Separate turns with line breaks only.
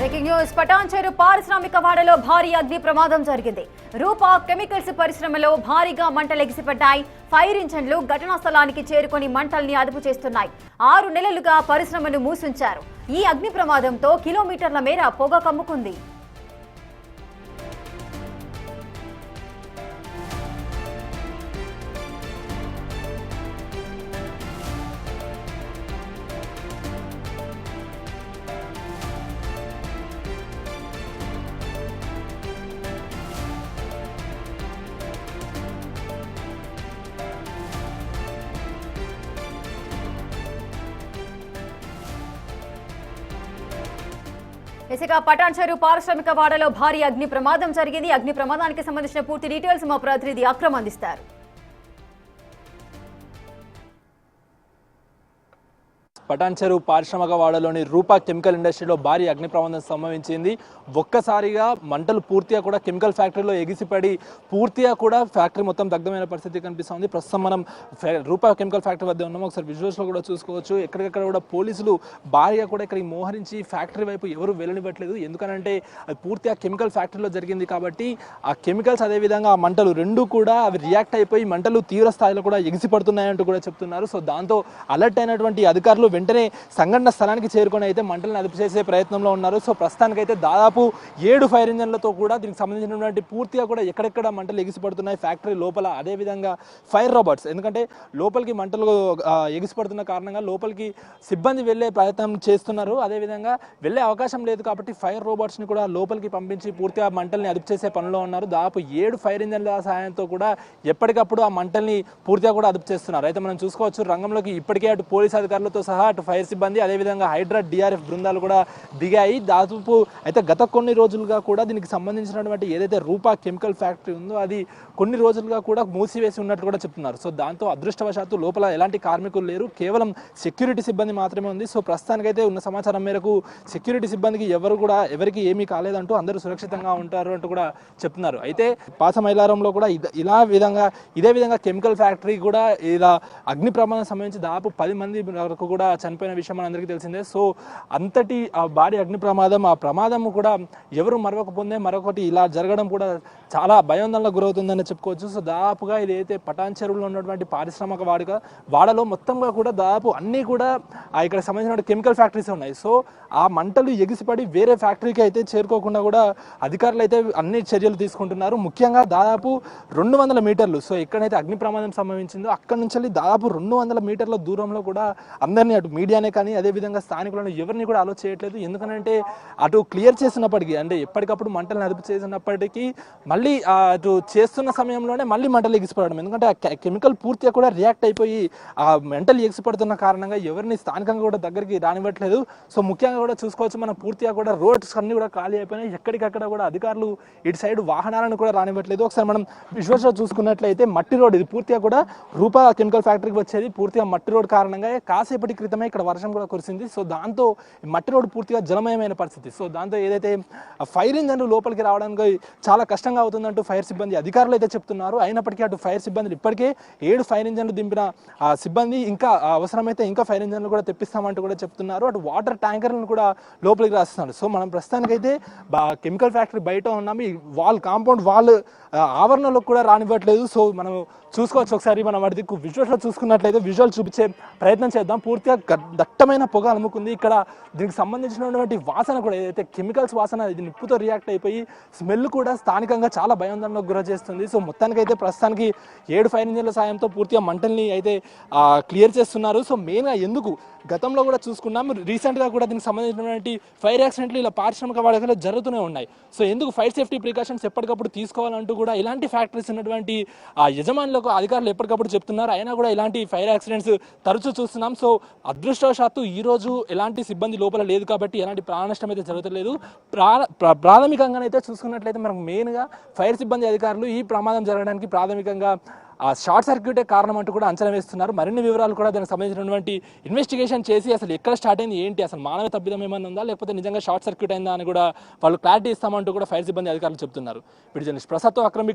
Breaking news Patancheru పారిశ్రామిక వాడలో భారీ అగ్ని ప్రమాదం జరిగింది. రూపా కెమికల్స్ పరిశ్రమలో భారీగా మంటలు ఎగిసిపడ్డాయి. ఫైర్ ఇంజన్లు ఘటనా స్థలానికి చేరుకొని మంటల్ని అదుపు చేస్తున్నాయి. 6 నెలలుగా పరిశ్రమను మూసించారు. ఈ అగ్ని ప్రమాదంతో కిలోమీటర్ల మేర పొగ కమ్ముకుంది. ఇసుక పటాన్చెరు పారిశ్రామిక వాడలో భారీ అగ్ని ప్రమాదం జరిగింది. అగ్ని ప్రమాదానికి సంబంధించిన పూర్తి డీటెయిల్స్ మా ప్రతినిధి అక్రమ్ అందిస్తారు.
పటాన్చెరు పారిశ్రామిక వాడలోని రూపా కెమికల్ ఇండస్ట్రీలో భారీ అగ్ని ప్రమాదం సంభవించింది. ఒక్కసారిగా మంటలు పూర్తిగా కూడా కెమికల్ ఫ్యాక్టరీలో ఎగిసిపడి పూర్తిగా కూడా ఫ్యాక్టరీ మొత్తం దగ్ధమైన పరిస్థితి కనిపిస్తుంది. ప్రస్తుతం మనం రూపా కెమికల్ ఫ్యాక్టరీ వద్ద ఉన్నాము. ఒకసారి విజువల్స్లో కూడా చూసుకోవచ్చు. ఎక్కడికక్కడ కూడా పోలీసులు భారీగా కూడా ఇక్కడికి మోహరించి ఫ్యాక్టరీ వైపు ఎవరు వెళ్ళనివ్వట్లేదు. ఎందుకనంటే అది పూర్తిగా కెమికల్ ఫ్యాక్టరీలో జరిగింది కాబట్టి ఆ కెమికల్స్ అదేవిధంగా ఆ మంటలు రెండు కూడా అవి రియాక్ట్ అయిపోయి మంటలు తీవ్ర స్థాయిలో కూడా ఎగిసిపడుతున్నాయంటూ కూడా చెప్తున్నారు. సో దాంతో అలర్ట్ అయినటువంటి అధికారులు వెంటనే సంఘటన స్థలానికి చేరుకొని అయితే మంటలను అదుపు చేసే ప్రయత్నంలో ఉన్నారు. సో ప్రస్తుతానికైతే దాదాపు 7 ఫైర్ ఇంజన్లతో కూడా దీనికి సంబంధించినటువంటి పూర్తిగా కూడా ఎక్కడెక్కడ మంటలు ఎగిసిపడుతున్నాయి ఫ్యాక్టరీ లోపల, అదేవిధంగా ఫైర్ రోబోట్స్, ఎందుకంటే లోపలికి మంటలు ఎగిసిపడుతున్న కారణంగా లోపలికి సిబ్బంది వెళ్ళే ప్రయత్నం చేస్తున్నారు. అదేవిధంగా వెళ్ళే అవకాశం లేదు కాబట్టి ఫైర్ రోబోట్స్ని కూడా లోపలికి పంపించి పూర్తిగా మంటల్ని అదుపు చేసే పనిలో ఉన్నారు. దాదాపు 7 ఫైర్ ఇంజన్ల సహాయంతో కూడా ఎప్పటికప్పుడు ఆ మంటల్ని పూర్తిగా కూడా అదుపు చేస్తున్నారు. అయితే మనం చూసుకోవచ్చు రంగంలోకి ఇప్పటికే అటు పోలీస్ అధికారులతో సహా అటు ఫైర్ సిబ్బంది అదేవిధంగా హైడ్రా డిఆర్ఎఫ్ బృందాలు కూడా దిగాయి. దాదాపు అయితే గత కొన్ని రోజులుగా కూడా దీనికి సంబంధించినటువంటి ఏదైతే రూపా కెమికల్ ఫ్యాక్టరీ ఉందో అది కొన్ని రోజులుగా కూడా మూసివేసి ఉన్నట్లు కూడా చెప్తున్నారు. సో దాంతో అదృష్టవశాత్తు లోపల ఎలాంటి కార్మికులు లేరు, కేవలం సెక్యూరిటీ సిబ్బంది మాత్రమే ఉంది. సో ప్రస్తుతానికైతే ఉన్న సమాచారం మేరకు సెక్యూరిటీ సిబ్బందికి ఎవరికి ఏమీ కాలేదంటూ అందరూ సురక్షితంగా ఉంటారు అంటూ కూడా చెప్తున్నారు. అయితే పాసమైలారంలో కూడా ఇదే విధంగా కెమికల్ ఫ్యాక్టరీ కూడా ఇలా అగ్ని ప్రమాదం సంబంధించి దాదాపు 10 మంది వరకు కూడా చనిపోయిన విషయం మనందరికీ తెలిసిందే. సో అంతటి ఆ భారీ అగ్ని ప్రమాదం, ఆ ప్రమాదం కూడా ఎవరు మరొకపొందే మరొకటి ఇలా జరగడం కూడా చాలా భయాందోళనకు గురవుతుందని చెప్పుకోవచ్చు. సో దాదాపుగా ఇది అయితే పటాన్చెరులో ఉన్నటువంటి పారిశ్రామిక వాడలో మొత్తంగా కూడా దాదాపు అన్నీ కూడా ఇక్కడ సంబంధించిన కెమికల్ ఫ్యాక్టరీస్ ఉన్నాయి. సో ఆ మంటలు ఎగిసిపడి వేరే ఫ్యాక్టరీకి అయితే చేరుకోకుండా కూడా అధికారులు అయితే అన్ని చర్యలు తీసుకుంటున్నారు. ముఖ్యంగా దాదాపు 200 మీటర్లు, సో ఎక్కడైతే అగ్ని ప్రమాదం సంభవించిందో అక్కడి నుంచి దాదాపు 200 మీటర్ల దూరంలో కూడా అందరినీ అటు మీడియానే కానీ అదేవిధంగా స్థానికులను ఎవరిని కూడా అలో చేయట్లేదు. ఎందుకంటే అటు క్లియర్ చేసినప్పటికీ అంటే ఎప్పటికప్పుడు మంటలను అదుపు చేసినప్పటికీ మళ్ళీ అటు చేస్తున్న సమయంలోనే మళ్ళీ మంటలు ఎగిసిపడడం, ఎందుకంటే ఆ కెమికల్ పూర్తిగా కూడా రియాక్ట్ అయిపోయి ఆ మంటలు ఎగిసిపడుతున్న కారణంగా ఎవరిని స్థానికంగా కూడా దగ్గరికి రానివ్వట్లేదు. సో ముఖ్యంగా కూడా చూసుకోవచ్చు మనం పూర్తిగా కూడా రోడ్స్ అన్ని కూడా ఖాళీ అయిపోయినాయి. ఎక్కడికక్కడ కూడా అధికారులు ఇటు సైడ్ వాహనాలను కూడా రానివ్వట్లేదు. ఒకసారి మనం విజువల్స్లో చూసుకున్నట్లయితే మట్టి రోడ్, ఇది పూర్తిగా కూడా రూపా కెమికల్ ఫ్యాక్టరీకి వచ్చేది పూర్తిగా మట్టి రోడ్ కారణంగా కాసేపటి క్రితమే ఇక్కడ వర్షం కూడా కురిసింది. సో దాంతో మట్టి రోడ్డు పూర్తిగా జలమయమైన పరిస్థితి. సో దాంతో ఏదైతే ఫైర్ ఇంజన్లు లోపలికి రావడానికి చాలా కష్టంగా అవుతుందంటూ ఫైర్ సిబ్బంది అధికారులు అయితే చెప్తున్నారు. అయినప్పటికీ అటు ఫైర్ సిబ్బంది ఇప్పటికే 7 ఫైర్ ఇంజన్లు దింపిన ఆ సిబ్బంది ఇంకా అవసరమైతే ఇంకా ఫైర్ ఇంజన్లు కూడా తెప్పిస్తామంటూ కూడా చెప్తున్నారు. అటు వాటర్ ట్యాంకర్లను కూడా లోపలికి రాస్తున్నారు. సో మనం ప్రస్తుతానికైతే కెమికల్ ఫ్యాక్టరీ బయట ఉన్నాము. ఈ కాంపౌండ్ వాల్ ఆవరణలోకి కూడా రానివ్వట్లేదు. సో మనం చూసుకోవచ్చు. ఒకసారి మనం వాటి దిక్కు విజువల్స్లో చూసుకున్నట్లయితే విజువల్ చూపించే ప్రయత్నం చేద్దాం. పూర్తిగా దట్టమైన పొగ అలుముకుంది. ఇక్కడ దీనికి సంబంధించినటువంటి వాసన కూడా ఏదైతే కెమికల్స్ వాసన ఇది నిప్పుతో రియాక్ట్ అయిపోయి స్మెల్ కూడా స్థానికంగా చాలా భయాందోళనకు గురి చేస్తుంది. సో మొత్తానికైతే ప్రస్తుతానికి 7 ఫైర్ ఇంజన్ల సాయంతో పూర్తిగా మంటల్ని అయితే క్లియర్ చేస్తున్నారు. సో మెయిన్గా ఎందుకు గతంలో కూడా చూసుకున్నాం, రీసెంట్గా కూడా దీనికి సంబంధించినటువంటి ఫైర్ యాక్సిడెంట్లు ఇలా పారిశ్రామిక వాడకలో జరుగుతూనే ఉన్నాయి. సో ఎందుకు ఫైర్ సేఫ్టీ ప్రికాషన్స్ ఎప్పటికప్పుడు తీసుకోవాలంటూ కూడా ఇలాంటి ఫ్యాక్టరీస్ ఉన్నటువంటి యజమానులకు అధికారులు ఎప్పటికప్పుడు చెప్తున్నారు. అయినా కూడా ఇలాంటి ఫైర్ యాక్సిడెంట్స్ తరచూ చూస్తున్నాం. సో అదృష్టవశాత్తు ఈ రోజు ఎలాంటి సిబ్బంది లోపల లేదు కాబట్టి ఎలాంటి ప్రాణ నష్టం అయితే జరగలేదు. ప్రాథమికంగానైతే చూసుకున్నట్లయితే మనకు మెయిన్గా ఫైర్ సిబ్బంది అధికారులు ఈ ప్రమాదం జరగడానికి ప్రాథమికంగా ఆ షార్ట్ సర్క్యూటే కారణం అంటూ కూడా అంచనా వేస్తున్నారు. మరిన్ని వివరాలు కూడా దానికి సంబంధించినటువంటి ఇన్వెస్టిగేషన్ చేసి అసలు ఎక్కడ స్టార్ట్ అయింది ఏంటి, అసలు మానవ తప్పిదం ఏమైనా ఉందా లేకపోతే నిజంగా షార్ట్ సర్క్యూట్ అయిందా అని కూడా వాళ్ళు క్లారిటీ ఇస్తామంటూ కూడా ఫైర్ సిబ్బంది అధికారులు చెప్తున్నారు. వీడియో జర్నలిస్ట్ ప్రసాద్తో అక్రమ్.